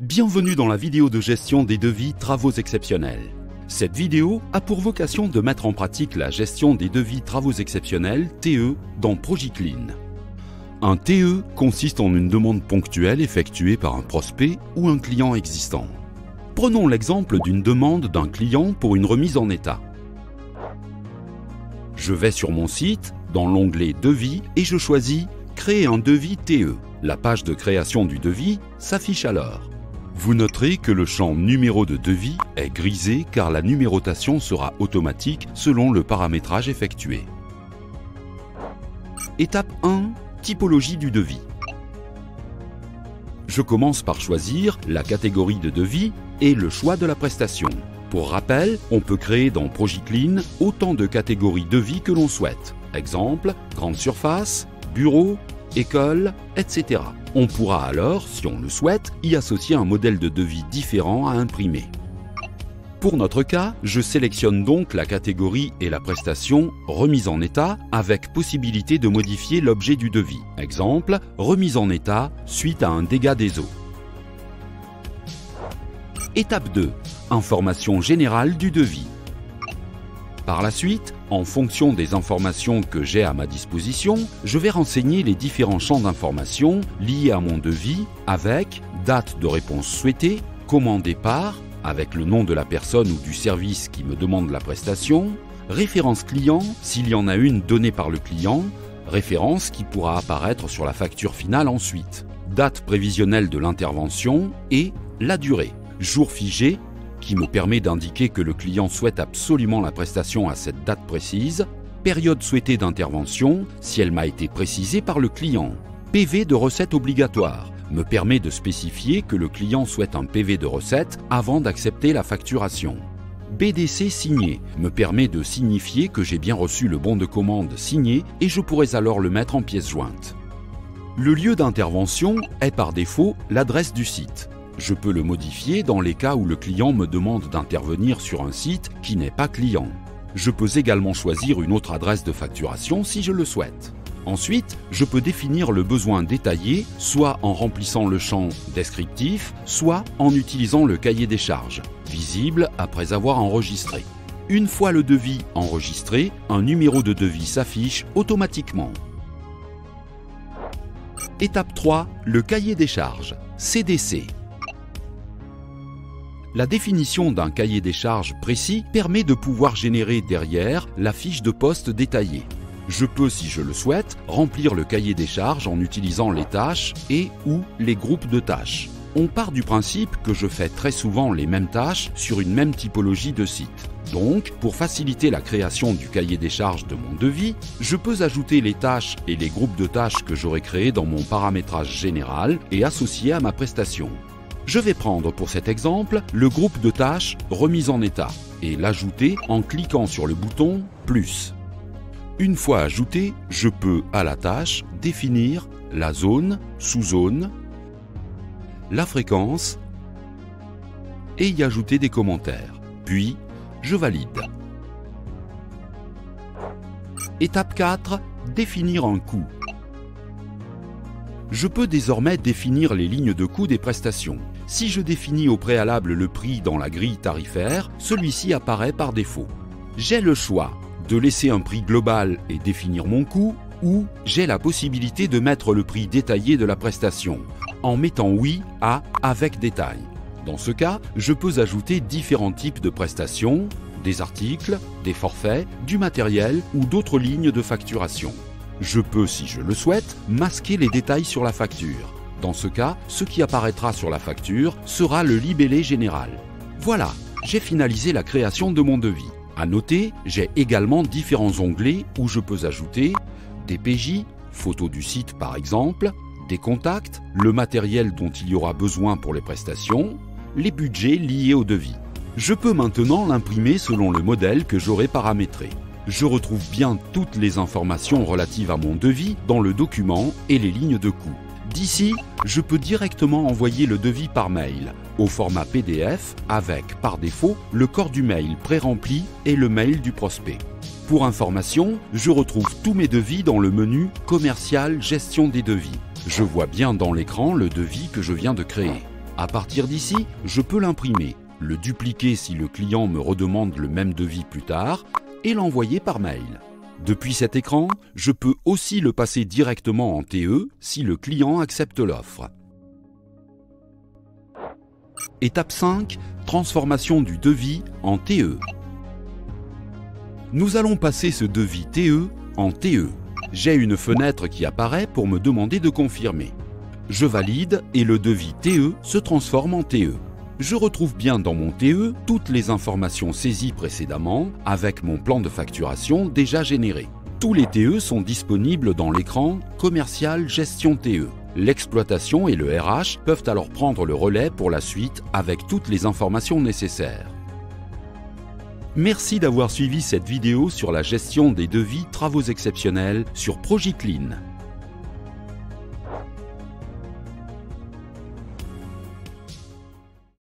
Bienvenue dans la vidéo de gestion des devis travaux exceptionnels. Cette vidéo a pour vocation de mettre en pratique la gestion des devis travaux exceptionnels TE dans ProjiClean. Un TE consiste en une demande ponctuelle effectuée par un prospect ou un client existant. Prenons l'exemple d'une demande d'un client pour une remise en état. Je vais sur mon site, dans l'onglet Devis et je choisis Créer un devis TE. La page de création du devis s'affiche alors. Vous noterez que le champ numéro de devis est grisé car la numérotation sera automatique selon le paramétrage effectué. Étape 1. Typologie du devis. Je commence par choisir la catégorie de devis et le choix de la prestation. Pour rappel, on peut créer dans ProjiClean autant de catégories devis que l'on souhaite. Exemple, grande surface, bureau, école, etc. On pourra alors, si on le souhaite, y associer un modèle de devis différent à imprimer. Pour notre cas, je sélectionne donc la catégorie et la prestation remise en état avec possibilité de modifier l'objet du devis. Exemple, remise en état suite à un dégât des eaux. Étape 2. Information générale du devis. Par la suite, en fonction des informations que j'ai à ma disposition, je vais renseigner les différents champs d'informations liés à mon devis avec date de réponse souhaitée, commandé par, avec le nom de la personne ou du service qui me demande la prestation, référence client s'il y en a une donnée par le client, référence qui pourra apparaître sur la facture finale ensuite, date prévisionnelle de l'intervention et la durée, jour figé, qui me permet d'indiquer que le client souhaite absolument la prestation à cette date précise, période souhaitée d'intervention si elle m'a été précisée par le client. PV de recette obligatoire me permet de spécifier que le client souhaite un PV de recette avant d'accepter la facturation. BDC signé me permet de signifier que j'ai bien reçu le bon de commande signé et je pourrais alors le mettre en pièce jointe. Le lieu d'intervention est par défaut l'adresse du site. Je peux le modifier dans les cas où le client me demande d'intervenir sur un site qui n'est pas client. Je peux également choisir une autre adresse de facturation si je le souhaite. Ensuite, je peux définir le besoin détaillé, soit en remplissant le champ descriptif, soit en utilisant le cahier des charges, visible après avoir enregistré. Une fois le devis enregistré, un numéro de devis s'affiche automatiquement. Étape 3. Le cahier des charges, CDC. La définition d'un cahier des charges précis permet de pouvoir générer derrière la fiche de poste détaillée. Je peux, si je le souhaite, remplir le cahier des charges en utilisant les tâches et ou les groupes de tâches. On part du principe que je fais très souvent les mêmes tâches sur une même typologie de site. Donc, pour faciliter la création du cahier des charges de mon devis, je peux ajouter les tâches et les groupes de tâches que j'aurai créés dans mon paramétrage général et associés à ma prestation. Je vais prendre pour cet exemple le groupe de tâches remise en état et l'ajouter en cliquant sur le bouton plus. Une fois ajouté, je peux à la tâche définir la zone, sous-zone, la fréquence et y ajouter des commentaires. Puis, je valide. Étape 4. Définir un coût. Je peux désormais définir les lignes de coût des prestations. Si je définis au préalable le prix dans la grille tarifaire, celui-ci apparaît par défaut. J'ai le choix de laisser un prix global et définir mon coût, ou j'ai la possibilité de mettre le prix détaillé de la prestation, en mettant oui à « avec détail ». Dans ce cas, je peux ajouter différents types de prestations, des articles, des forfaits, du matériel ou d'autres lignes de facturation. Je peux, si je le souhaite, masquer les détails sur la facture. Dans ce cas, ce qui apparaîtra sur la facture sera le libellé général. Voilà, j'ai finalisé la création de mon devis. À noter, j'ai également différents onglets où je peux ajouter des PJ, photos du site par exemple, des contacts, le matériel dont il y aura besoin pour les prestations, les budgets liés au devis. Je peux maintenant l'imprimer selon le modèle que j'aurai paramétré. Je retrouve bien toutes les informations relatives à mon devis dans le document et les lignes de coût. D'ici, je peux directement envoyer le devis par mail, au format PDF, avec, par défaut, le corps du mail pré-rempli et le mail du prospect. Pour information, je retrouve tous mes devis dans le menu « Commercial, gestion des devis ». Je vois bien dans l'écran le devis que je viens de créer. À partir d'ici, je peux l'imprimer, le dupliquer si le client me redemande le même devis plus tard et l'envoyer par mail. Depuis cet écran, je peux aussi le passer directement en TE si le client accepte l'offre. Étape 5. Transformation du devis en TE. Nous allons passer ce devis TE en TE. J'ai une fenêtre qui apparaît pour me demander de confirmer. Je valide et le devis TE se transforme en TE. Je retrouve bien dans mon TE toutes les informations saisies précédemment avec mon plan de facturation déjà généré. Tous les TE sont disponibles dans l'écran Commercial Gestion TE. L'exploitation et le RH peuvent alors prendre le relais pour la suite avec toutes les informations nécessaires. Merci d'avoir suivi cette vidéo sur la gestion des devis travaux exceptionnels sur Progiclean.